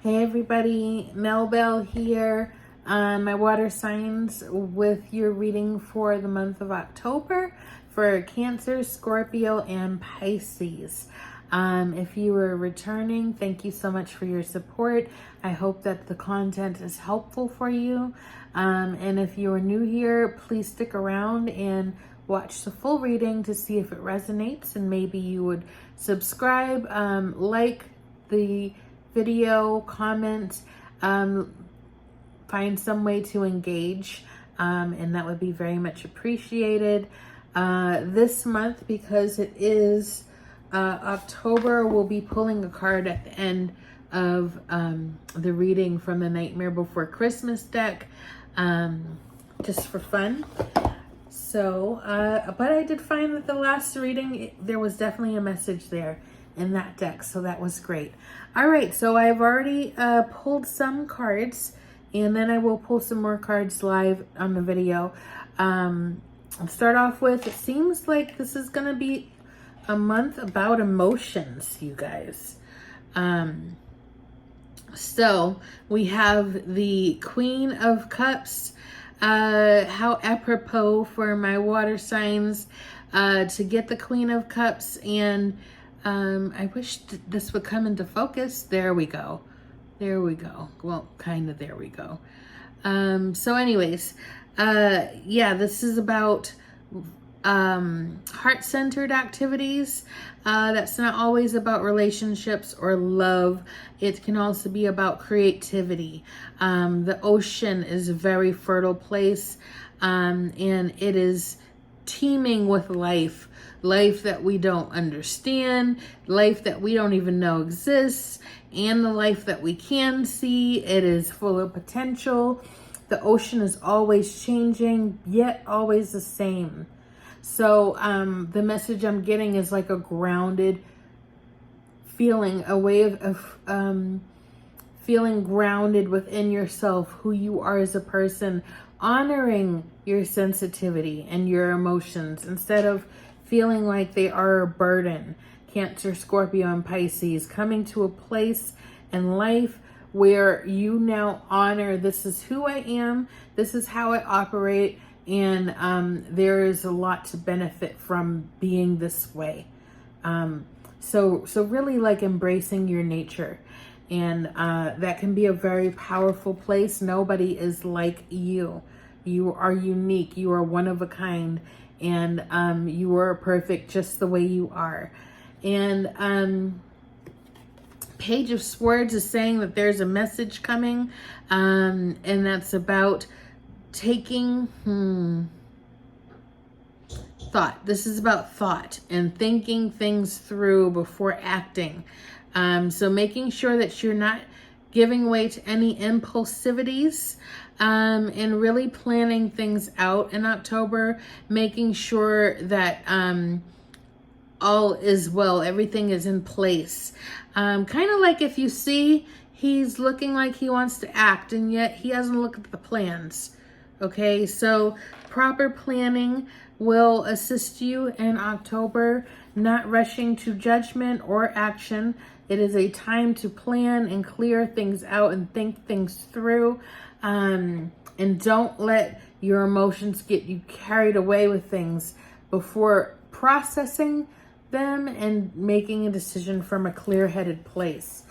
Hey everybody, Mel Bell here. My water signs with your reading for the month of October for Cancer, Scorpio, and Pisces. If you are returning, thank you so much for your support. I hope that the content is helpful for you. And if you are new here, please stick around and watch the full reading to see if it resonates, and maybe you would subscribe, like the video, comment, find some way to engage, and that would be very much appreciated. This month, because it is October, we'll be pulling a card at the end of the reading from the Nightmare Before Christmas deck, just for fun. So, but I did find that the last reading, there was definitely a message there in that deck, so that was great. All right, so I've already pulled some cards, and then I will pull some more cards live on the video. I'll start off with, it seems like this is going to be a month about emotions, you guys. So we have the Queen of Cups. How apropos for my water signs to get the Queen of Cups, and I wish this would come into focus. There we go. There we go. Well, kind of there we go. So anyways, yeah, this is about heart-centered activities. That's not always about relationships or love. It can also be about creativity. The ocean is a very fertile place, and it is teeming with life. Life that we don't understand, life that we don't even know exists, and the life that we can see. It is full of potential. The ocean is always changing, yet always the same. So the message I'm getting is like a grounded feeling, a way of feeling grounded within yourself, who you are as a person, honoring your sensitivity and your emotions instead of feeling like they are a burden. Cancer, Scorpio, and Pisces, coming to a place in life where you now honor, this is who I am, this is how I operate, and there is a lot to benefit from being this way. So really like embracing your nature, and that can be a very powerful place. Nobody is like you. You are unique. You are one of a kind, and you are perfect just the way you are. And Page of Swords is saying that there's a message coming, and that's about taking thought. This is about thought and thinking things through before acting. So making sure that you're not giving way to any impulsivities, and really planning things out in October, making sure that all is well, everything is in place. Kind of like if you see he's looking like he wants to act and yet he hasn't looked at the plans. Okay, so proper planning will assist you in October, not rushing to judgment or action. It is a time to plan and clear things out and think things through. And don't let your emotions get you carried away with things before processing them and making a decision from a clear-headed place.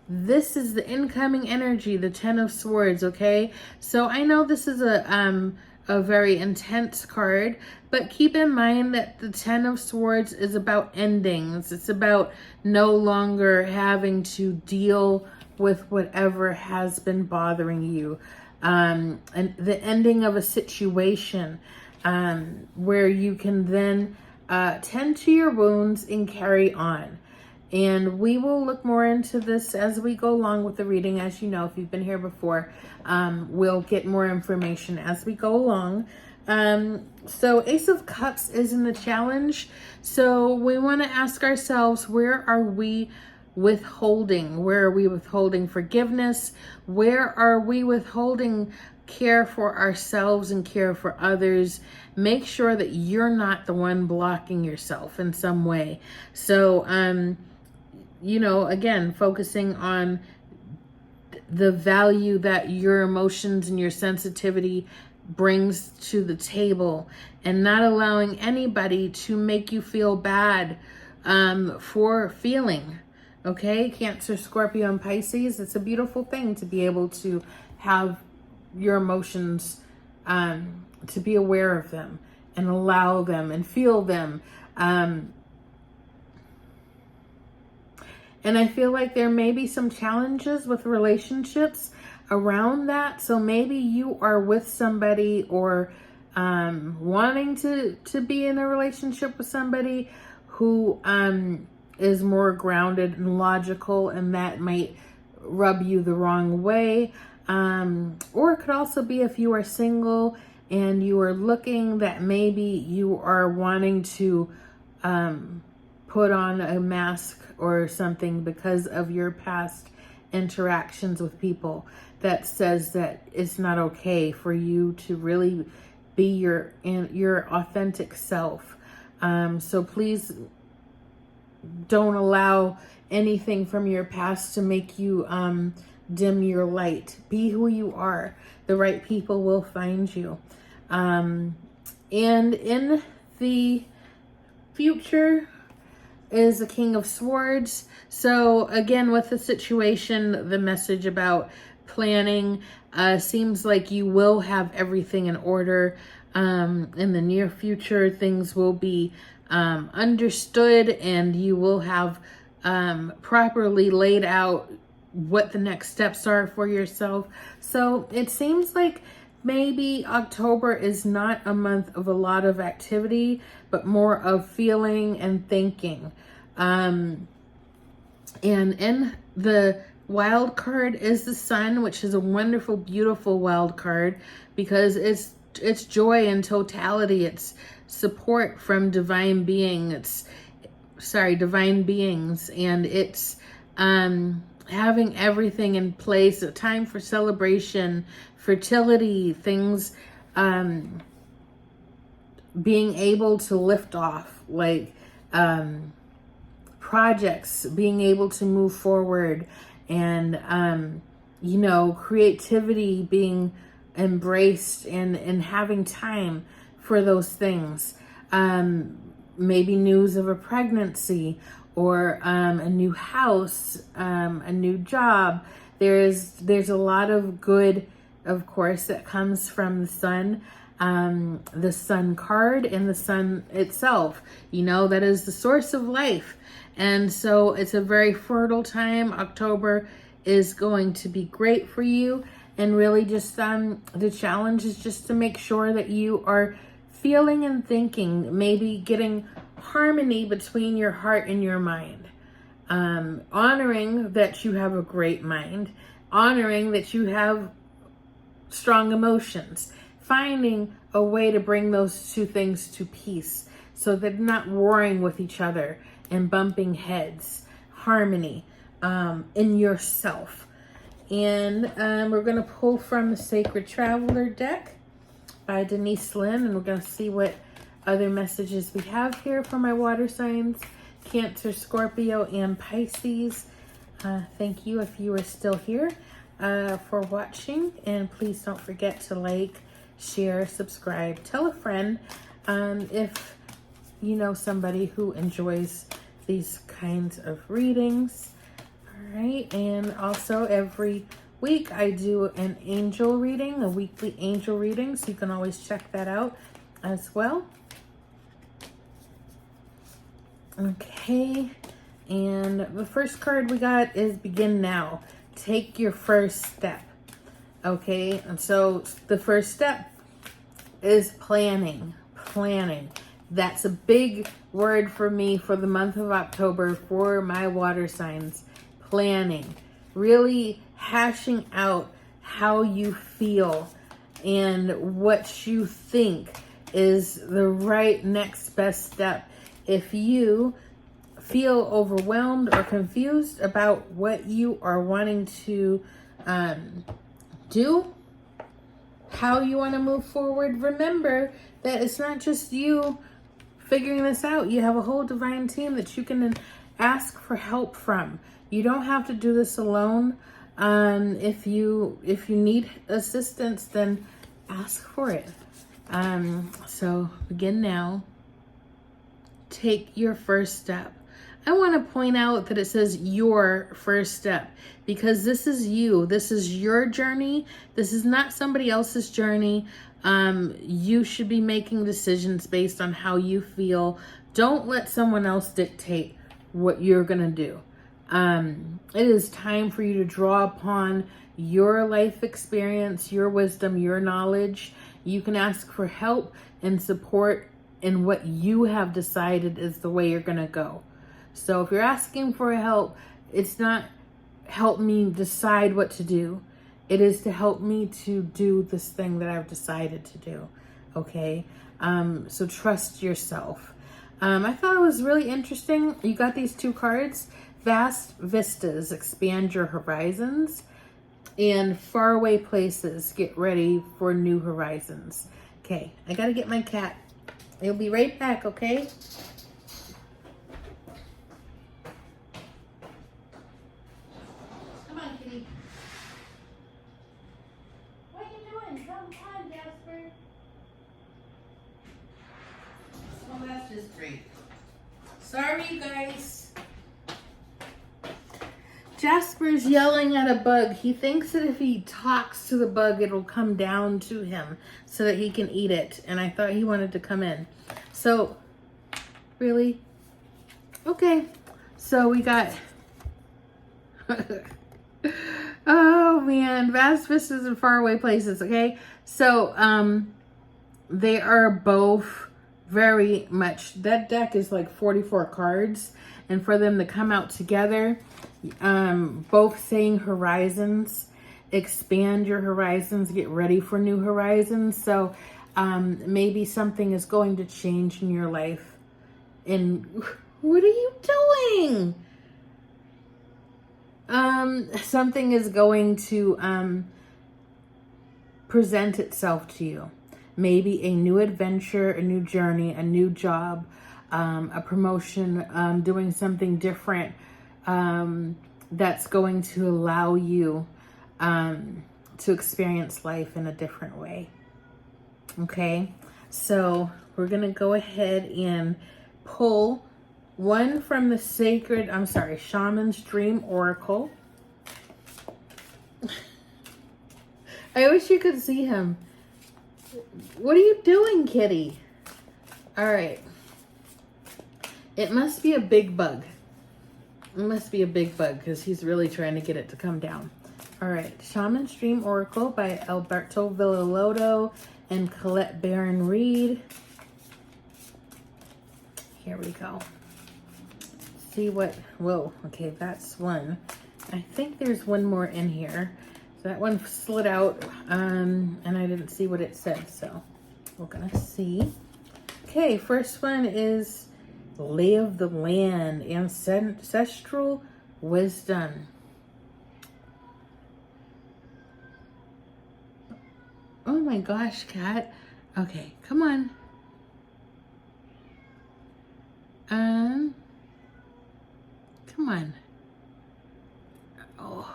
This is the incoming energy, the Ten of Swords, okay? So I know this is a very intense card, but keep in mind that the Ten of Swords is about endings. It's about no longer having to deal with whatever has been bothering you. And the ending of a situation where you can then tend to your wounds and carry on. And we will look more into this as we go along with the reading. As you know, if you've been here before, we'll get more information as we go along. So Ace of Cups is in the challenge. So we want to ask ourselves, where are we withholding? Where are we withholding forgiveness? Where are we withholding care for ourselves and care for others? Make sure that you're not the one blocking yourself in some way. So, you know, again, focusing on the value that your emotions and your sensitivity brings to the table, and not allowing anybody to make you feel bad for feeling. Okay, Cancer, Scorpio, and Pisces, it's a beautiful thing to be able to have your emotions, to be aware of them and allow them and feel them. And I feel like there may be some challenges with relationships around that. So maybe you are with somebody, or wanting to be in a relationship with somebody who is more grounded and logical, and that might rub you the wrong way. Or it could also be if you are single and you are looking, that maybe you are wanting to put on a mask or something because of your past interactions with people, that says that it's not okay for you to really be your authentic self. So please don't allow anything from your past to make you dim your light. Be who you are. The right people will find you. And in the future is the King of Swords. So again, with the situation, the message about planning, seems like you will have everything in order. In the near future, things will be understood, and you will have properly laid out what the next steps are for yourself. So it seems like maybe October is not a month of a lot of activity, but more of feeling and thinking. And in the wild card is the Sun, which is a wonderful, beautiful wild card, because it's joy in totality. It's support from divine beings, and it's having everything in place, a time for celebration, fertility, things being able to lift off, like projects being able to move forward, and creativity being embraced, and having time for those things. Maybe news of a pregnancy, or a new house, a new job. There's a lot of good, of course, that comes from the Sun. The Sun card and the Sun itself, that is the source of life. And so it's a very fertile time. October is going to be great for you. And really just the challenge is just to make sure that you are feeling and thinking, maybe getting harmony between your heart and your mind. Honoring that you have a great mind. Honoring that you have strong emotions. Finding a way to bring those two things to peace, so they're not warring with each other and bumping heads. Harmony in yourself. And we're going to pull from the Sacred Traveler deck by Denise Lynn, and we're going to see what other messages we have here for my water signs, Cancer, Scorpio, and Pisces. Thank you if you are still here for watching, and please don't forget to like, share, subscribe, tell a friend if you know somebody who enjoys these kinds of readings. All right, and also every week I do an angel reading, a weekly angel reading, so you can always check that out as well. Okay, and the first card we got is Begin Now. Take your first step. Okay, and so the first step is planning. That's a big word for me for the month of October for my water signs. Planning. Really hashing out how you feel and what you think is the right next best step. If you feel overwhelmed or confused about what you are wanting to do, how you want to move forward, remember that it's not just you figuring this out. You have a whole divine team that you can ask for help from. You don't have to do this alone. If you need assistance, then ask for it. So begin now. Take your first step. I want to point out that it says your first step, because this is you. This is your journey. This is not somebody else's journey. You should be making decisions based on how you feel. Don't let someone else dictate what you're going to do. It is time for you to draw upon your life experience, your wisdom, your knowledge. You can ask for help and support in what you have decided is the way you're going to go. So if you're asking for help, it's not help me decide what to do. It is to help me to do this thing that I've decided to do. Okay? So trust yourself. I thought it was really interesting. You got these two cards. Vast vistas, expand your horizons. And faraway places, get ready for new horizons. Okay, I gotta get my cat. He'll be right back, okay? Come on, kitty. What are you doing? Come on, Jasper. Oh, that's just great. Sorry, you guys. Jasper's yelling at a bug. He thinks that if he talks to the bug, it'll come down to him so that he can eat it. And I thought he wanted to come in. So, really? Okay. So we got... oh, man. Vast vistas and faraway places, okay? So, they are both very much... That deck is like 44 cards. And for them to come out together... both saying horizons, expand your horizons, get ready for new horizons. So maybe something is going to change in your life. And what are you doing? Something is going to present itself to you. Maybe a new adventure, a new journey, a new job, a promotion, doing something different. That's going to allow you to experience life in a different way. Okay, so we're going to go ahead and pull one from the Shaman's Dream Oracle. I wish you could see him. What are you doing, kitty? All right. It must be a big bug. It must be a big bug because he's really trying to get it to come down. All right. Shaman's Dream Oracle by Alberto Villalodo and Colette Baron Reed. Here we go. See what... Whoa. Okay, that's one. I think there's one more in here. So that one slid out and I didn't see what it said. So we're going to see. Okay, first one is... Lay of the Land, Ancestral Wisdom. Oh my gosh, cat. Okay, come on. Come on. Oh,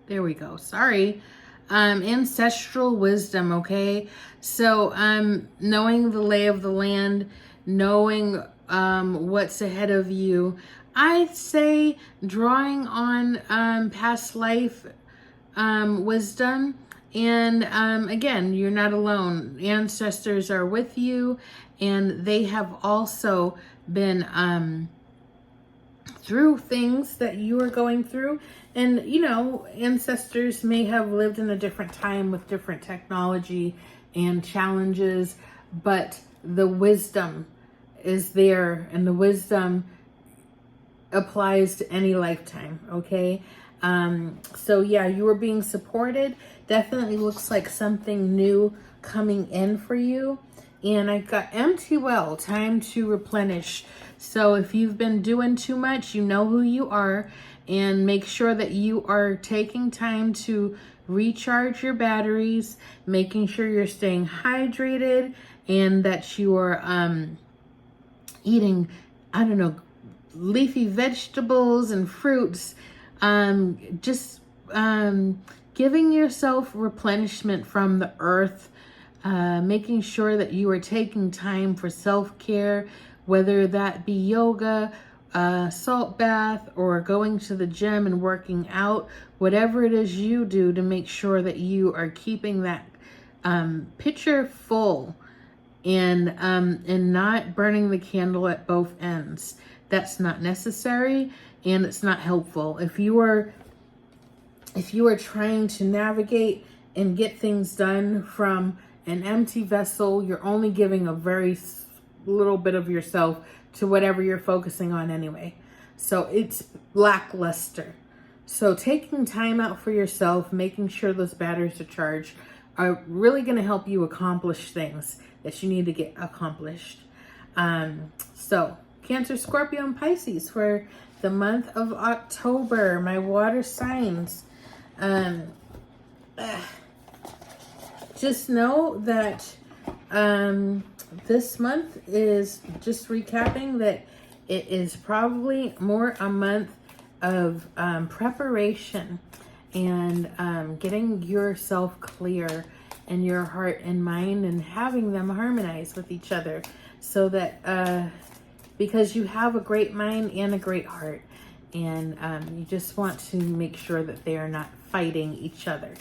there we go. Sorry. Ancestral wisdom, okay? So, knowing the lay of the land, knowing what's ahead of you. I'd say drawing on past life wisdom. And again, you're not alone. Ancestors are with you, and they have also been through things that you are going through. And, you know, ancestors may have lived in a different time with different technology and challenges, but the wisdom is there, and the wisdom applies to any lifetime, okay? So yeah, you are being supported. Definitely looks like something new coming in for you. And I got empty well, time to replenish. So if you've been doing too much, you know who you are, and make sure that you are taking time to recharge your batteries, making sure you're staying hydrated, and that you are eating, I don't know, leafy vegetables and fruits. Just giving yourself replenishment from the earth, making sure that you are taking time for self-care, whether that be yoga, salt bath, or going to the gym and working out, whatever it is you do to make sure that you are keeping that pitcher full and not burning the candle at both ends. That's not necessary and it's not helpful. If you are trying to navigate and get things done from an empty vessel, you're only giving a very little bit of yourself to whatever you're focusing on anyway. So it's lackluster. So taking time out for yourself, making sure those batteries are charged, are really going to help you accomplish things that you need to get accomplished. So Cancer, Scorpio, and Pisces for the month of October, my water signs. Just know that this month is, just recapping, that it is probably more a month of preparation and getting yourself clear in your heart and mind and having them harmonize with each other, so that because you have a great mind and a great heart, and you just want to make sure that they are not fighting each other,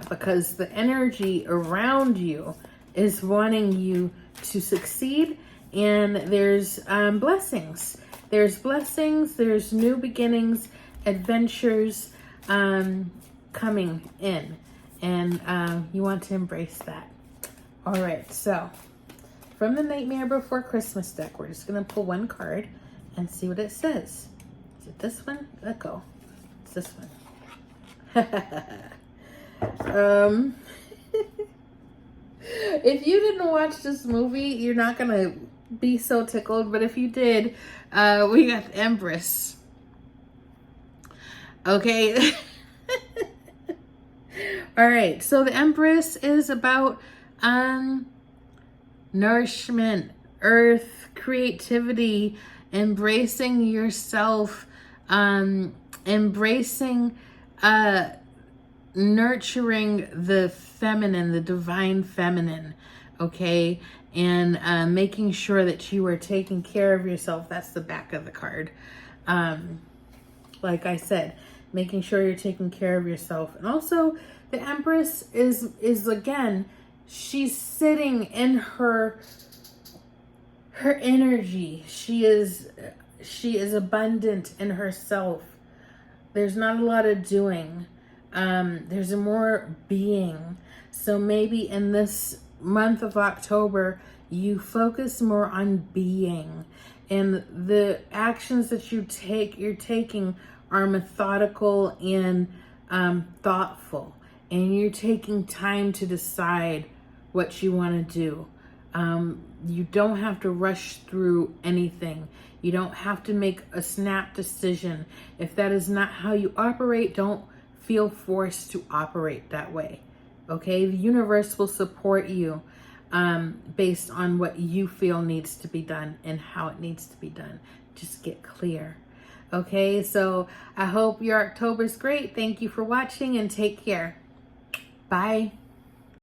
because the energy around you is wanting you to succeed, and there's blessings. There's blessings, there's new beginnings, adventures coming in, and you want to embrace that. All right, so from the Nightmare Before Christmas deck, we're just going to pull one card and see what it says. Is it this one? Let go. It's this one. If you didn't watch this movie, you're not going to be so tickled, but if you did, we got the Empress. Okay. All right, so the Empress is about nourishment, earth, creativity, embracing yourself, embracing nurturing the feminine, the divine feminine, okay? And making sure that you are taking care of yourself. That's the back of the card. Like I said, making sure you're taking care of yourself. And also, the Empress is again, she's sitting in her energy. She is abundant in herself. There's not a lot of doing. There's a more being. So maybe in this month of October, you focus more on being, and the actions that you're taking are methodical and thoughtful, and you're taking time to decide what you want to do. You don't have to rush through anything. You don't have to make a snap decision. If that is not how you operate, don't feel forced to operate that way. Okay, the universe will support you based on what you feel needs to be done and how it needs to be done. Just get clear. Okay, so I hope your October's great. Thank you for watching and take care. Bye.